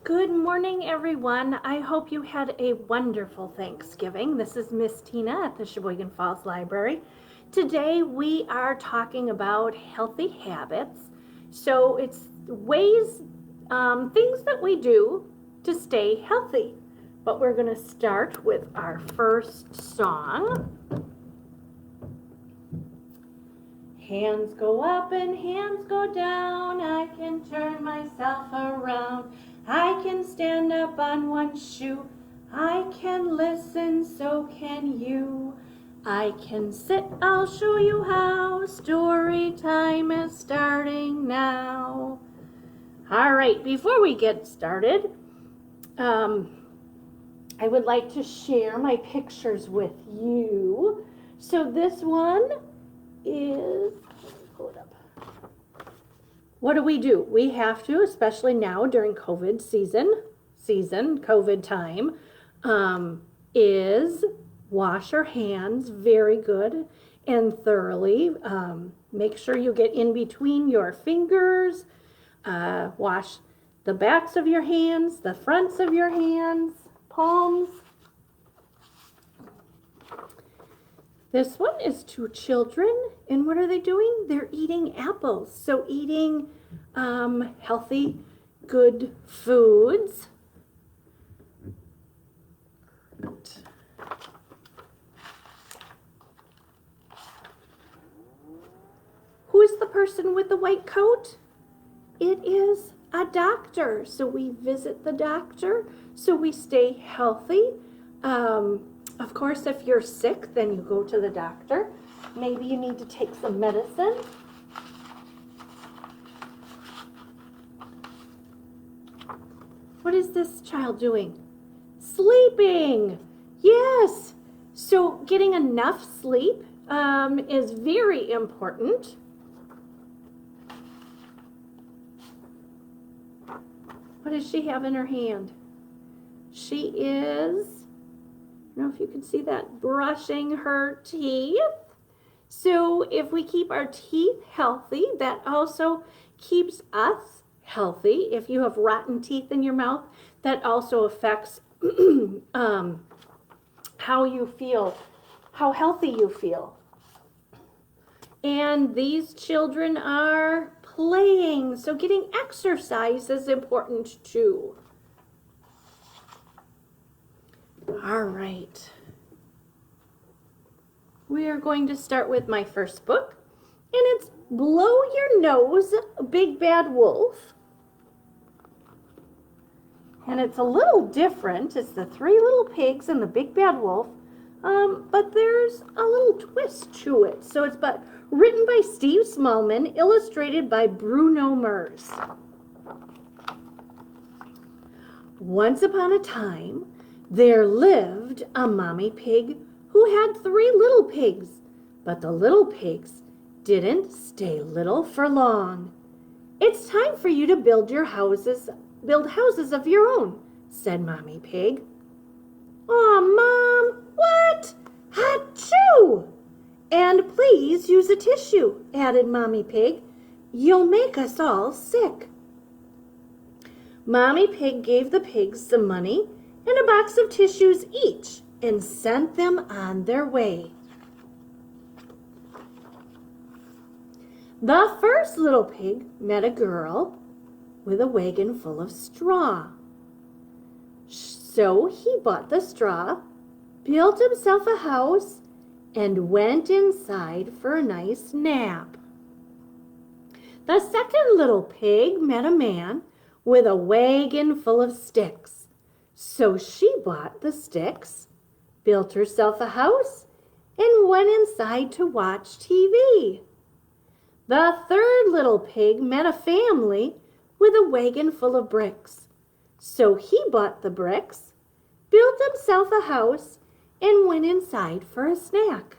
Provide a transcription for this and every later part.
Good morning, everyone. I hope you had a wonderful Thanksgiving. This is Miss Tina at the Sheboygan Falls Library. Today we are talking about healthy habits. So it's ways, things that we do to stay healthy. But we're going to start with our first song. Hands go up and hands go down. I can turn myself around. I can stand up on one shoe. I can listen, so can you. I can sit, I'll show you how. Story time is starting now. All right, before we get started, I would like to share my pictures with you. So this one is, pull it up. What do? We have to, especially now during COVID COVID time, is wash our hands very good and thoroughly. Make sure you get in between your fingers. Wash the backs of your hands, the fronts of your hands, palms. This one is two children, and what are they doing? They're eating apples. So eating healthy, good foods. Who's the person with the white coat? It is a doctor. So we visit the doctor so we stay healthy. Of course, if you're sick, then you go to the doctor. Maybe you need to take some medicine. What is this child doing? Sleeping. Yes. So getting enough sleep is very important. What does she have in her hand? She is, I don't know if you can see that, brushing her teeth. So if we keep our teeth healthy, that also keeps us healthy. If you have rotten teeth in your mouth, that also affects how you feel, how healthy you feel. And these children are playing, so getting exercise is important too. All right. We are going to start with my first book, and it's Blow Your Nose, Big Bad Wolf. And it's a little different. It's the three little pigs and the big bad wolf, but there's a little twist to it. So it's written by Steve Smallman, illustrated by Bruno Mers. Once upon a time, there lived a mommy pig who had three little pigs, but the little pigs didn't stay little for long. It's time for you to build houses of your own, said Mommy Pig. Aw, Mom, what? Achoo! And please use a tissue, added Mommy Pig. You'll make us all sick. Mommy Pig gave the pigs some money and a box of tissues each and sent them on their way. The first little pig met a girl with a wagon full of straw. So he bought the straw, built himself a house, and went inside for a nice nap. The second little pig met a man with a wagon full of sticks. So she bought the sticks, built herself a house, and went inside to watch TV. The third little pig met a family with a wagon full of bricks. So he bought the bricks, built himself a house, and went inside for a snack.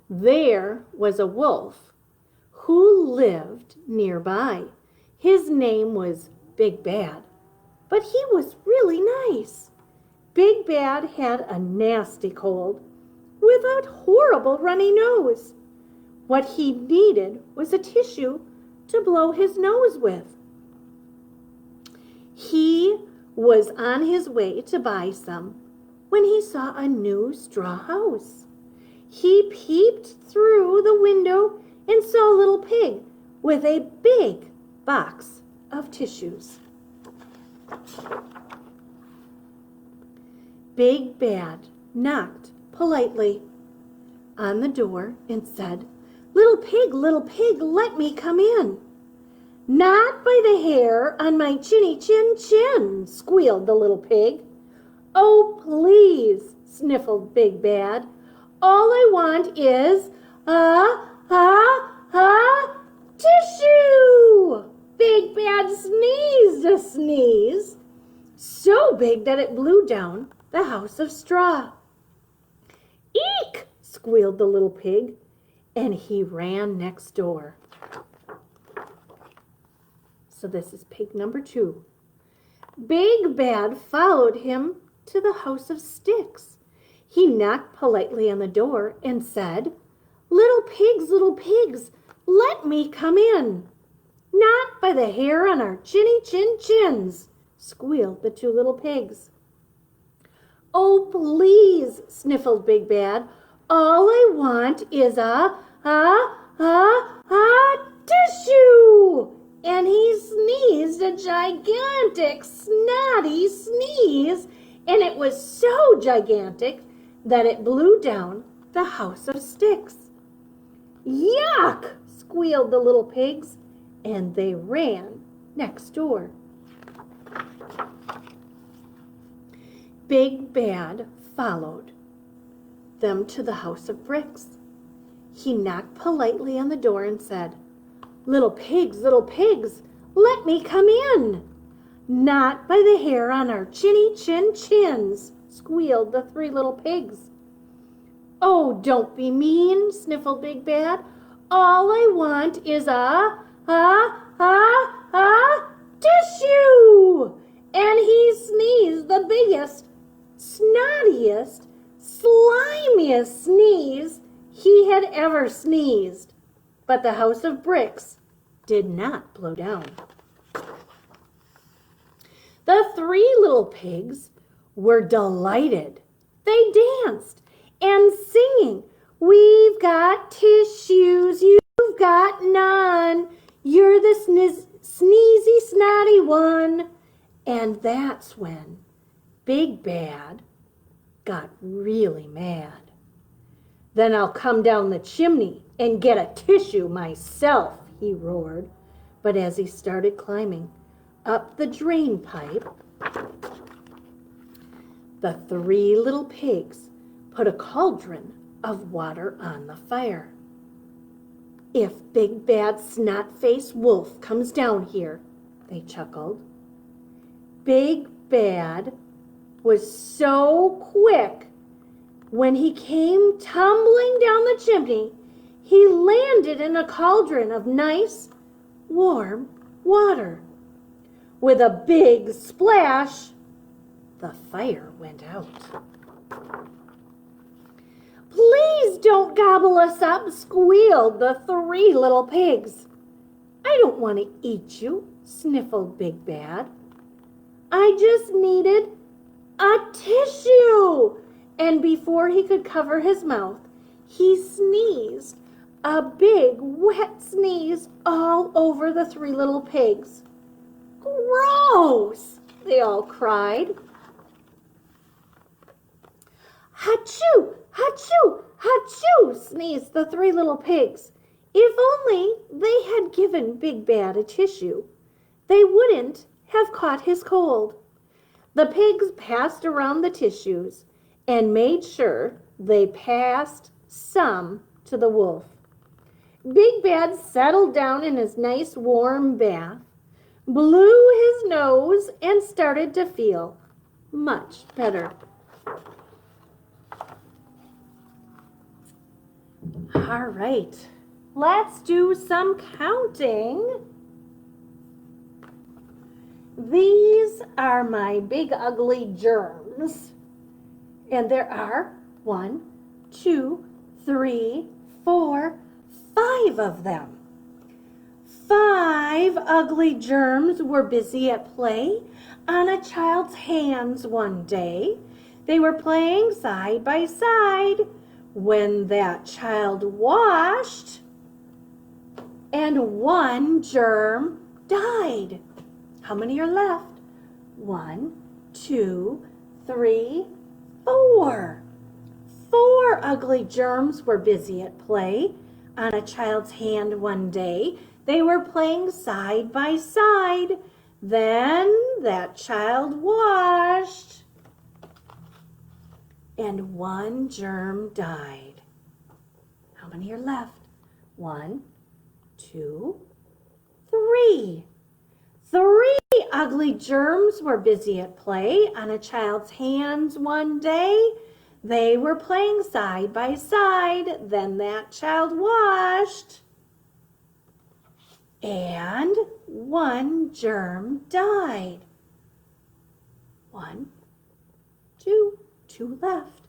There was a wolf who lived nearby. His name was Big Bad, but he was really nice. Big Bad had a nasty cold with a horrible runny nose. What he needed was a tissue to blow his nose with. He was on his way to buy some when he saw a new straw house. He peeped through the window and saw a little pig with a big box of tissues. Big Bad knocked politely on the door and said, little pig, let me come in." "Not by the hair on my chinny chin chin," squealed the little pig. "Oh, please," sniffled Big Bad. "All I want is tissue." Big Bad sneezed a sneeze so big that it blew down the house of straw. "Eek!" squealed the little pig, and he ran next door. So this is pig number 2. Big Bad followed him to the house of sticks. He knocked politely on the door and said, little pigs, let me come in." "Not by the hair on our chinny chin chins," squealed the 2 little pigs. "Oh, please," sniffled Big Bad. "All I want is tissue." And he sneezed a gigantic, snotty sneeze, and it was so gigantic that it blew down the house of sticks. "Yuck!" squealed the little pigs, and they ran next door. Big Bad followed them to the house of bricks. He knocked politely on the door and said, little pigs, let me come in." "Not by the hair on our chinny chin chins," squealed the 3 little pigs. "Oh, don't be mean," sniffled Big Bad. "All I want is tissue." And he sneezed the biggest, snottiest, slimiest sneeze he had ever sneezed. But the house of bricks did not blow down. The 3 little pigs were delighted. They danced and singing, "We've got tissues, you've got none. You're the sneezy, snotty one." And that's when Big Bad got really mad. "Then I'll come down the chimney and get a tissue myself," he roared. But as he started climbing up the drain pipe, the 3 little pigs put a cauldron of water on the fire. "If Big Bad Snot-Faced Wolf comes down here," they chuckled. Big Bad was so quick. When he came tumbling down the chimney, he landed in a cauldron of nice, warm water. With a big splash, the fire went out. "Please don't gobble us up," squealed the 3 little pigs. "I don't want to eat you," sniffled Big Bad. "I just needed a tissue." And before he could cover his mouth, he sneezed a big wet sneeze all over the 3 little pigs. "Gross!" they all cried. "Hachoo! Hachoo! Hachoo!" sneezed the 3 little pigs. If only they had given Big Bad a tissue, they wouldn't have caught his cold. The pigs passed around the tissues and made sure they passed some to the wolf. Big Bad settled down in his nice warm bath, blew his nose, and started to feel much better. All right, let's do some counting. These are my big ugly germs. And there are 1, 2, 3, 4, 5 of them. 5 ugly germs were busy at play on a child's hands one day. They were playing side by side when that child washed, and 1 germ died. How many are left? 1, 2, 3, 4. 4 ugly germs were busy at play on a child's hand one day. They were playing side by side. Then that child washed, and 1 germ died. How many are left? 1, 2, 3. 3 ugly germs were busy at play on a child's hands one day. They were playing side by side. Then that child washed, and 1 germ died. 1, 2, 2 left.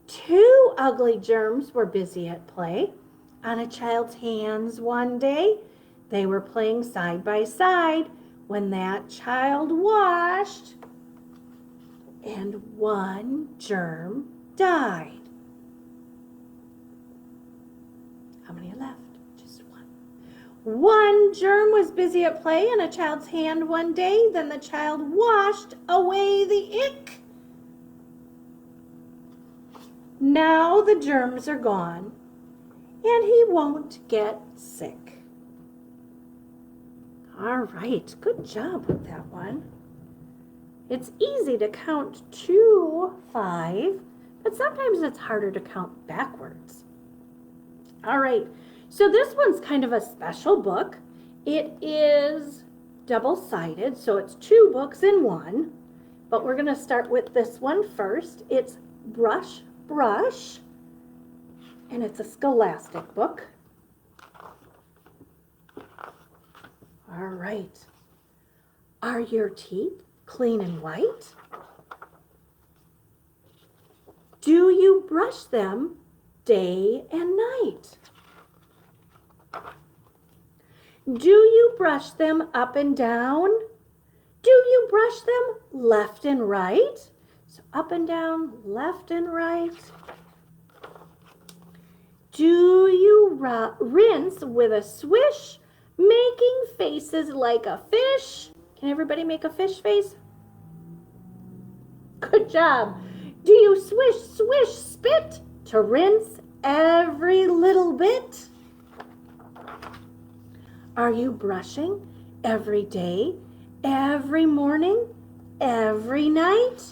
2 ugly germs were busy at play on a child's hands one day. They were playing side by side when that child washed, and 1 germ died. How many are left? Just 1. 1 germ was busy at play in a child's hand one day. Then the child washed away the ick. Now the germs are gone, and he won't get sick. All right, good job with that one. It's easy to count to 5, but sometimes it's harder to count backwards. All right, so this one's kind of a special book. It is double-sided, so it's 2 books in one, but we're going to start with this one first. It's Brush, Brush, and it's a scholastic book. All right. Are your teeth clean and white? Do you brush them day and night? Do you brush them up and down? Do you brush them left and right? So up and down, left and right. Do you rinse with a swish, making faces like a fish? Can everybody make a fish face? Good job. Do you swish, swish, spit to rinse every little bit? Are you brushing every day, every morning, every night?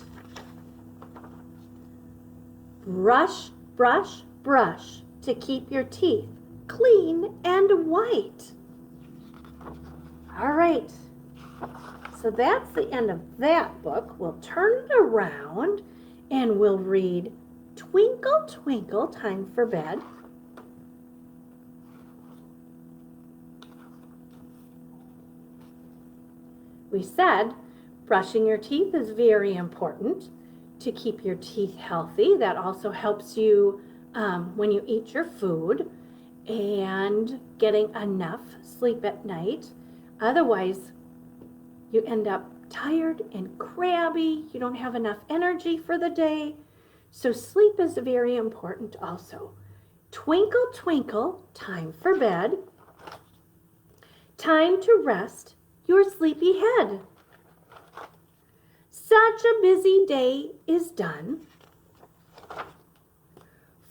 Brush, brush, brush to keep your teeth clean and white. All right, so that's the end of that book. We'll turn it around and we'll read Twinkle, Twinkle, Time for Bed. We said brushing your teeth is very important to keep your teeth healthy. That also helps you when you eat your food and getting enough sleep at night. Otherwise, you end up tired and crabby. You don't have enough energy for the day. So sleep is very important also. Twinkle, twinkle, time for bed. Time to rest your sleepy head. Such a busy day is done.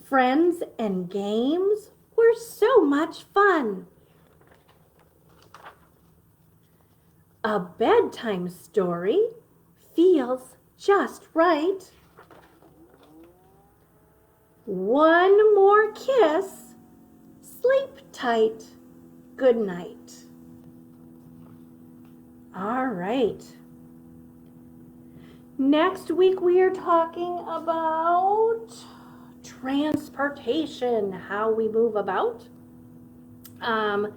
Friends and games were so much fun. A bedtime story feels just right. One more kiss, sleep tight, good night. All right. Next week we are talking about transportation, how we move about. Let's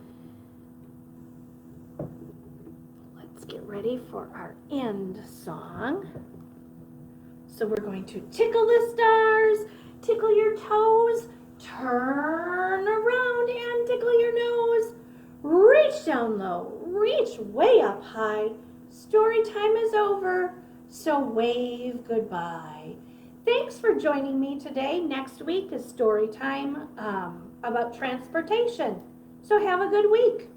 get ready for our end song. So we're going to tickle the stars, tickle your toes, turn around and tickle your nose. Reach reach down low, reach way up high. Story time is over, so wave goodbye. Thanks for joining me today. Next week is story time about transportation. So have a good week.